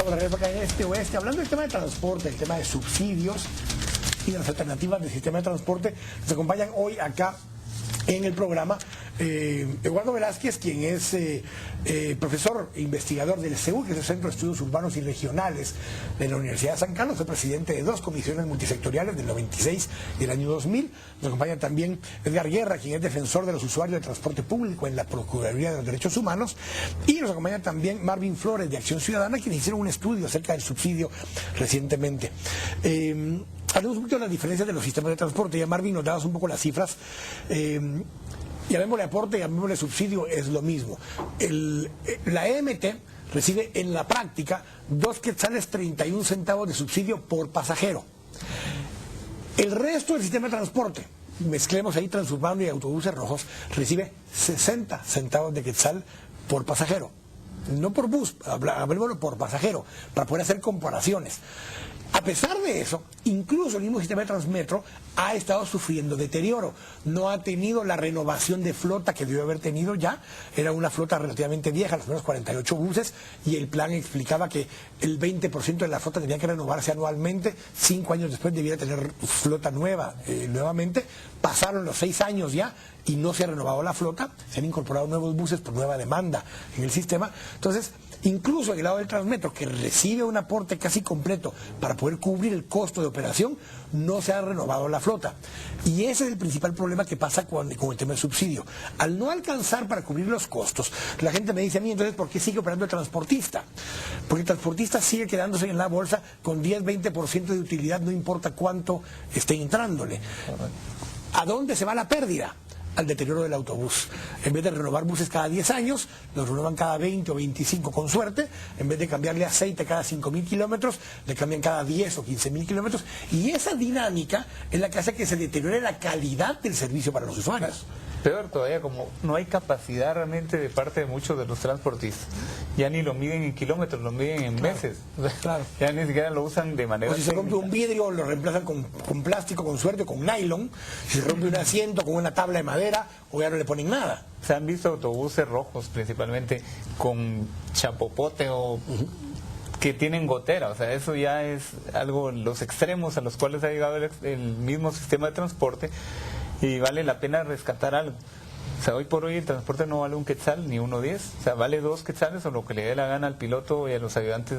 Estamos de regreso acá en Este Oeste, hablando del tema de transporte, el tema de subsidios y de las alternativas del sistema de transporte. Nos acompañan hoy acá en el programa Eduardo Velázquez, quien es profesor e investigador del CEU, que es el Centro de Estudios Urbanos y Regionales de la Universidad de San Carlos, fue presidente de 2 comisiones multisectoriales del 96 y del año 2000. Nos acompaña también Edgar Guerra, quien es defensor de los usuarios de transporte público en la Procuraduría de los Derechos Humanos, y nos acompaña también Marvin Flores, de Acción Ciudadana, quienes hicieron un estudio acerca del subsidio recientemente. Hablemos un poquito de las diferencias de los sistemas de transporte. Ya Marvin nos dabas un poco las cifras. Llamémosle aporte, llamémosle subsidio, es lo mismo. La EMT recibe en la práctica 2 quetzales 31 centavos de subsidio por pasajero. El resto del sistema de transporte, mezclemos ahí Transurbano y autobuses rojos, recibe 60 centavos de quetzal por pasajero. No por bus, hablemoslo por pasajero, para poder hacer comparaciones. A pesar de eso, incluso el mismo sistema de Transmetro ha estado sufriendo deterioro. No ha tenido la renovación de flota que debió haber tenido ya. Era una flota relativamente vieja, los primeros 48 buses, y el plan explicaba que el 20% de la flota tenía que renovarse anualmente. 5 años después debía tener flota nueva nuevamente. Pasaron los 6 años ya y no se ha renovado la flota. Se han incorporado nuevos buses por nueva demanda en el sistema. Entonces, incluso en el lado del Transmetro, que recibe un aporte casi completo para poder cubrir el costo de operación, no se ha renovado la flota. Y ese es el principal problema que pasa con el tema del subsidio. Al no alcanzar para cubrir los costos, la gente me dice a mí, entonces, ¿por qué sigue operando el transportista? Porque el transportista sigue quedándose en la bolsa con 10-20% de utilidad, no importa cuánto esté entrándole. ¿A dónde se va la pérdida? Al deterioro del autobús. En vez de renovar buses cada 10 años, los renuevan cada 20 o 25 con suerte. En vez de cambiarle aceite cada 5.000 kilómetros, le cambian cada 10 o 15.000 kilómetros. Y esa dinámica es la que hace que se deteriore la calidad del servicio para los usuarios. Peor todavía, como no hay capacidad realmente de parte de muchos de los transportistas. Ya ni lo miden en kilómetros, lo miden en meses. Claro. Ya ni siquiera lo usan de manera O si se rompe un vidrio, lo reemplazan con plástico, con suerte, con nylon. Si se rompe un asiento, con una tabla de madera, o ya no le ponen nada. Se han visto autobuses rojos, principalmente, con chapopote o... que tienen gotera. O sea, eso ya es algo, los extremos a los cuales ha llegado el mismo sistema de transporte, y vale la pena rescatar algo. O sea, hoy por hoy el transporte no vale un quetzal ni 1.10, o sea, vale 2 quetzales o lo que le dé la gana al piloto y a los ayudantes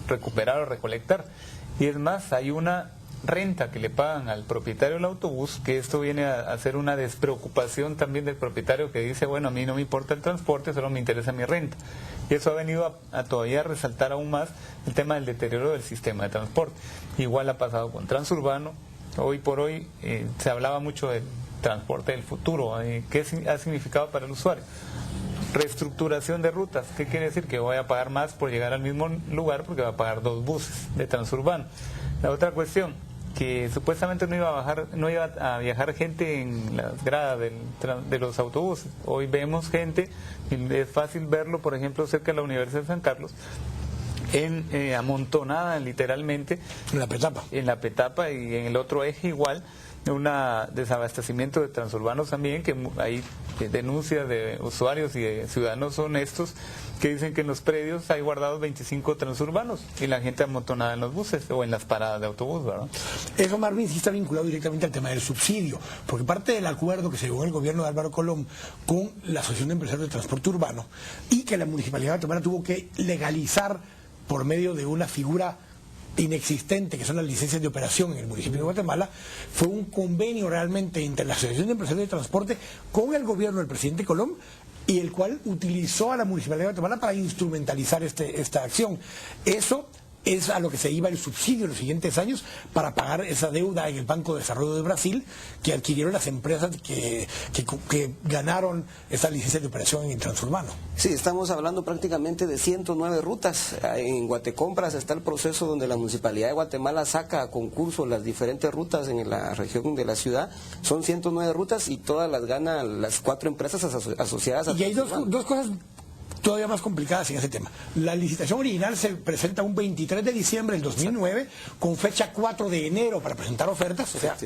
recuperar o recolectar. Y es más, hay una renta que le pagan al propietario del autobús, que esto viene a ser una despreocupación también del propietario, que dice, bueno, a mí no me importa el transporte, solo me interesa mi renta. Y eso ha venido a todavía resaltar aún más el tema del deterioro del sistema de transporte. Igual ha pasado con Transurbano. Hoy por hoy se hablaba mucho del transporte del futuro. ¿Qué ha significado para el usuario? Reestructuración de rutas. ¿Qué quiere decir? Que voy a pagar más por llegar al mismo lugar porque va a pagar 2 buses de Transurbano. La otra cuestión, que supuestamente no iba a viajar gente en las gradas de los autobuses. Hoy vemos gente, y es fácil verlo, por ejemplo, cerca de la Universidad de San Carlos, amontonada literalmente en la Petapa y en el otro eje igual, un desabastecimiento de transurbanos también, que hay denuncias de usuarios y de ciudadanos honestos que dicen que en los predios hay guardados 25 transurbanos y la gente amontonada en los buses o en las paradas de autobús, ¿verdad? Eso, Marvin, sí está vinculado directamente al tema del subsidio, porque parte del acuerdo que se llegó en el gobierno de Álvaro Colom con la Asociación de Empresarios de Transporte Urbano, y que la Municipalidad de Guatemala tuvo que legalizar por medio de una figura inexistente, que son las licencias de operación en el municipio de Guatemala, fue un convenio realmente entre la Asociación de Empresarios de Transporte con el gobierno del presidente Colom, y el cual utilizó a la Municipalidad de Guatemala para instrumentalizar esta acción. Eso es a lo que se iba el subsidio en los siguientes años para pagar esa deuda en el Banco de Desarrollo de Brasil que adquirieron las empresas que ganaron esa licencia de operación en el Transurbano. Sí, estamos hablando prácticamente de 109 rutas. En Guatecompras está el proceso donde la Municipalidad de Guatemala saca a concurso las diferentes rutas en la región de la ciudad. Son 109 rutas y todas las ganan las 4 empresas asociadas a Y hay dos cosas todavía más complicadas en ese tema. La licitación original se presenta un 23 de diciembre del 2009 con fecha 4 de enero para presentar ofertas, o sea,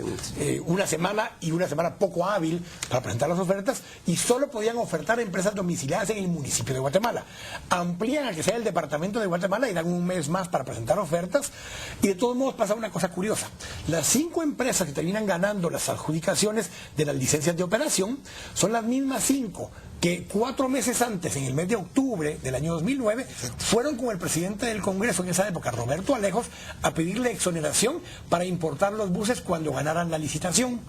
una semana y una semana poco hábil para presentar las ofertas, y solo podían ofertar empresas domiciliadas en el municipio de Guatemala. Amplían a que sea el departamento de Guatemala y dan un mes más para presentar ofertas, y de todos modos pasa una cosa curiosa. Las 5 empresas que terminan ganando las adjudicaciones de las licencias de operación son las mismas 5 que 4 meses antes, en el mes de octubre del año 2009, fueron con el presidente del Congreso en esa época, Roberto Alejos, a pedirle exoneración para importar los buses cuando ganaran la licitación.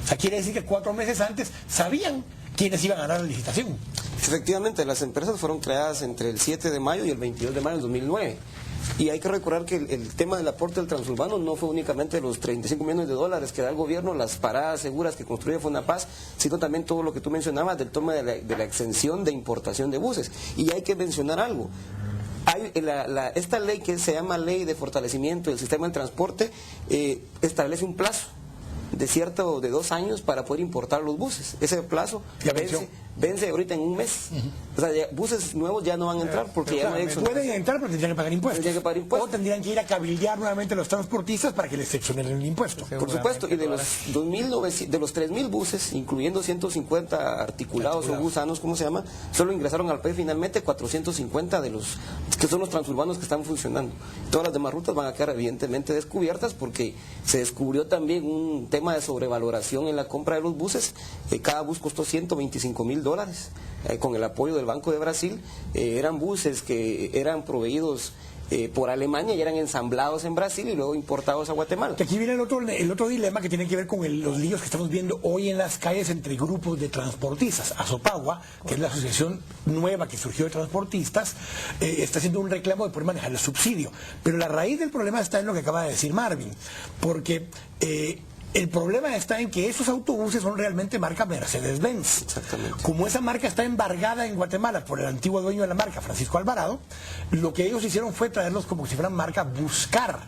O sea, quiere decir que 4 meses antes sabían quiénes iban a ganar la licitación. Efectivamente, las empresas fueron creadas entre el 7 de mayo y el 22 de mayo del 2009. Y hay que recordar que el tema del aporte del transurbano no fue únicamente los 35 millones de dólares que da el gobierno, las paradas seguras que construye Fonapaz, sino también todo lo que tú mencionabas del tema de la exención de importación de buses. Y hay que mencionar algo. Hay esta ley que se llama Ley de Fortalecimiento del Sistema del Transporte establece un plazo de 2 años para poder importar los buses. Ese plazo vence ahorita en un mes. O sea, buses nuevos ya no van a entrar porque ya no hay exoneración. Pueden entrar, pero tendrían que pagar impuestos. Tendrían que pagar impuestos. O tendrían que ir a cabildear nuevamente a los transportistas para que les exoneren el impuesto. Por supuesto, y de los 3.000 buses, incluyendo 150 articulados o gusanos, ¿cómo se llama? Solo ingresaron al país finalmente 450 de los que son los transurbanos que están funcionando. Todas las demás rutas van a quedar evidentemente descubiertas porque se descubrió también un tema de sobrevaloración en la compra de los buses. Cada bus costó $125,000. Con el apoyo del Banco de Brasil, eran buses que eran proveídos por Alemania y eran ensamblados en Brasil y luego importados a Guatemala. Aquí viene el otro dilema que tiene que ver con los líos que estamos viendo hoy en las calles entre grupos de transportistas. Azopagua, que es la asociación nueva que surgió de transportistas, está haciendo un reclamo de poder manejar el subsidio. Pero la raíz del problema está en lo que acaba de decir Marvin, porque el problema está en que esos autobuses son realmente marca Mercedes-Benz. Exactamente. Como esa marca está embargada en Guatemala por el antiguo dueño de la marca, Francisco Alvarado, lo que ellos hicieron fue traerlos como si fueran marca Buscar,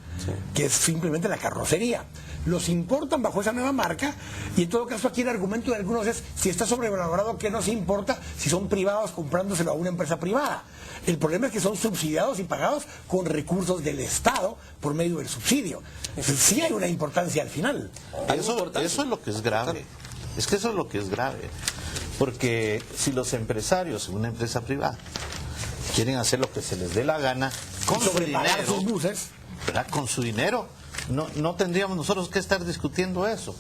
que es simplemente la carrocería. Los importan bajo esa nueva marca y en todo caso aquí el argumento de algunos es si está sobrevalorado, ¿qué nos importa si son privados comprándoselo a una empresa privada? El problema es que son subsidiados y pagados con recursos del Estado por medio del subsidio. Sí hay una importancia al final. Eso es lo que es grave. Es que eso es lo que es grave. Porque si los empresarios en una empresa privada quieren hacer lo que se les dé la gana con su dinero, sus buses, ¿verdad? Con su dinero, no tendríamos nosotros que estar discutiendo eso.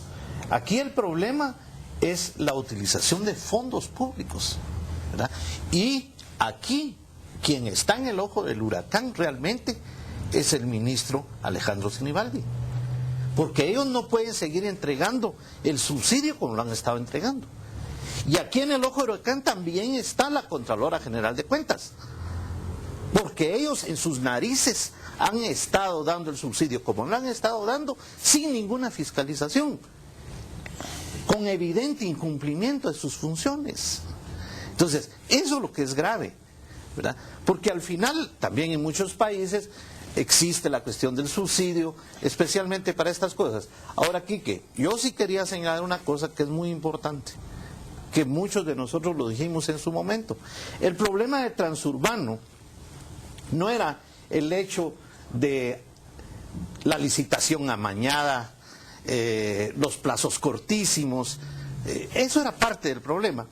Aquí el problema es la utilización de fondos públicos, ¿verdad? Y aquí quien está en el ojo del huracán realmente es el ministro Alejandro Sinibaldi, porque ellos no pueden seguir entregando el subsidio como lo han estado entregando. Y aquí en el ojo del huracán también está la Contralora General de Cuentas, porque ellos en sus narices han estado dando el subsidio como lo han estado dando sin ninguna fiscalización, con evidente incumplimiento de sus funciones. Entonces, eso es lo que es grave, ¿verdad? Porque al final, también en muchos países existe la cuestión del subsidio, especialmente para estas cosas. Ahora, Quique, yo sí quería señalar una cosa que es muy importante, que muchos de nosotros lo dijimos en su momento. El problema de Transurbano no era el hecho de la licitación amañada, los plazos cortísimos, eso era parte del problema.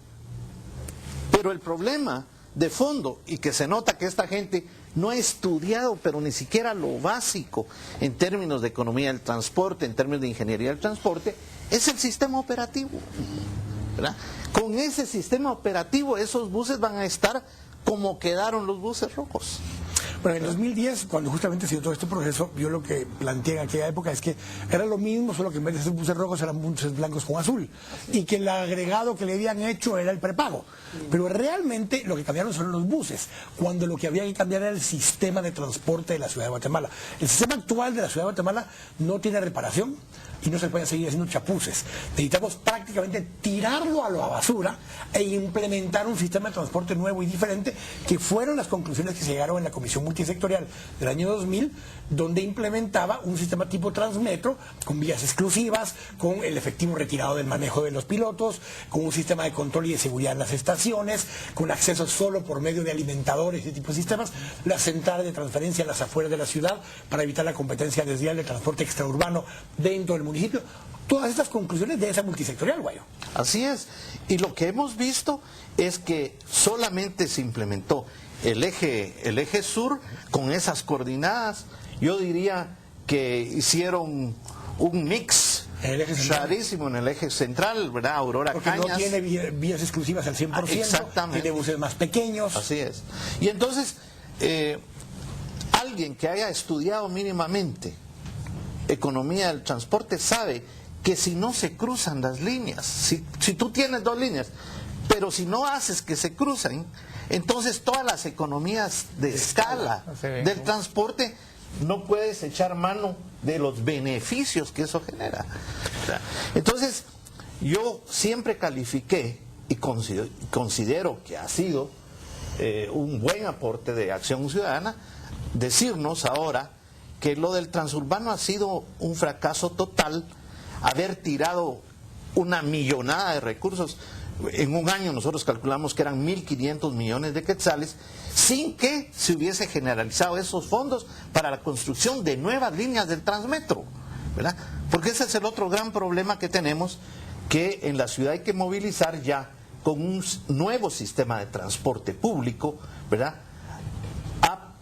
Pero el problema de fondo, y que se nota que esta gente no ha estudiado, pero ni siquiera lo básico en términos de economía del transporte, en términos de ingeniería del transporte, es el sistema operativo, ¿verdad? Con ese sistema operativo esos buses van a estar como quedaron los buses rojos. Bueno, en 2010, cuando justamente se dio todo este proceso, yo lo que planteé en aquella época es que era lo mismo, solo que en vez de ser buses rojos eran buses blancos con azul, y que el agregado que le habían hecho era el prepago. Pero realmente lo que cambiaron son los buses, cuando lo que había que cambiar era el sistema de transporte de la ciudad de Guatemala. El sistema actual de la ciudad de Guatemala no tiene reparación y no se puede seguir haciendo chapuces. Necesitamos prácticamente tirarlo a la basura e implementar un sistema de transporte nuevo y diferente, que fueron las conclusiones que se llegaron en la Comisión multisectorial del año 2000, donde implementaba un sistema tipo Transmetro, con vías exclusivas, con el efectivo retirado del manejo de los pilotos, con un sistema de control y de seguridad en las estaciones, con acceso solo por medio de alimentadores y ese tipo de sistemas, las centrales de transferencia en las afueras de la ciudad para evitar la competencia desleal del transporte extraurbano dentro del municipio. Todas estas conclusiones de esa multisectorial, Guayo. Así es. Y lo que hemos visto es que solamente se implementó el eje sur con esas coordenadas. Yo diría que hicieron un mix rarísimo en el eje central, ¿verdad? Aurora Porque Cañas. no tiene vías exclusivas al 100%, exactamente. Tiene buses más pequeños. Así es. Y entonces, alguien que haya estudiado mínimamente economía del transporte sabe que si no se cruzan las líneas, si tú tienes dos líneas, pero si no haces que se crucen, entonces todas las economías de escala del transporte no puedes echar mano de los beneficios que eso genera. Entonces, yo siempre califiqué y considero que ha sido un buen aporte de Acción Ciudadana decirnos ahora que lo del transurbano ha sido un fracaso total, haber tirado una millonada de recursos. En un año nosotros calculamos que eran 1.500 millones de quetzales, sin que se hubiese generalizado esos fondos para la construcción de nuevas líneas del Transmetro, ¿verdad? Porque ese es el otro gran problema que tenemos, que en la ciudad hay que movilizar ya con un nuevo sistema de transporte público, ¿verdad?, a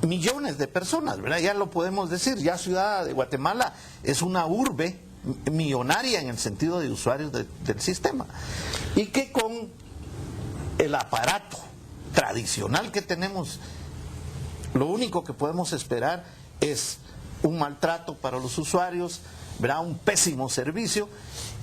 millones de personas, ¿verdad? Ya lo podemos decir, ya Ciudad de Guatemala es una urbe millonaria en el sentido de usuarios del sistema, y que con el aparato tradicional que tenemos, lo único que podemos esperar es un maltrato para los usuarios, ¿verdad?, un pésimo servicio,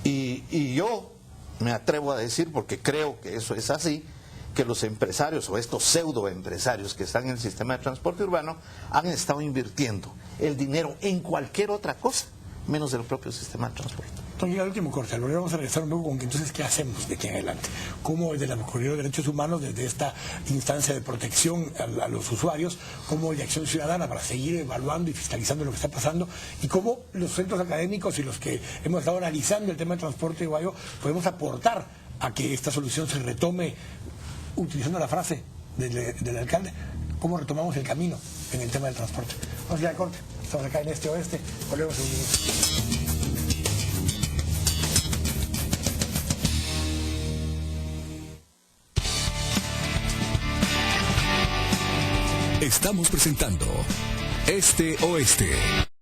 y yo me atrevo a decir, porque creo que eso es así, que los empresarios o estos pseudoempresarios que están en el sistema de transporte urbano han estado invirtiendo el dinero en cualquier otra cosa menos del propio sistema de transporte. Entonces, al último corte, lo vamos a regresar un poco con que entonces, ¿qué hacemos de aquí en adelante? ¿Cómo desde la Procuraduría de Derechos Humanos, desde esta instancia de protección a los usuarios, cómo de Acción Ciudadana para seguir evaluando y fiscalizando lo que está pasando, y cómo los centros académicos y los que hemos estado analizando el tema del transporte, Guayo, podemos aportar a que esta solución se retome, utilizando la frase del alcalde, cómo retomamos el camino en el tema del transporte? Vamos ya al corte. Estamos acá en Este Oeste. Volvemos en un minuto. Estamos presentando Este Oeste.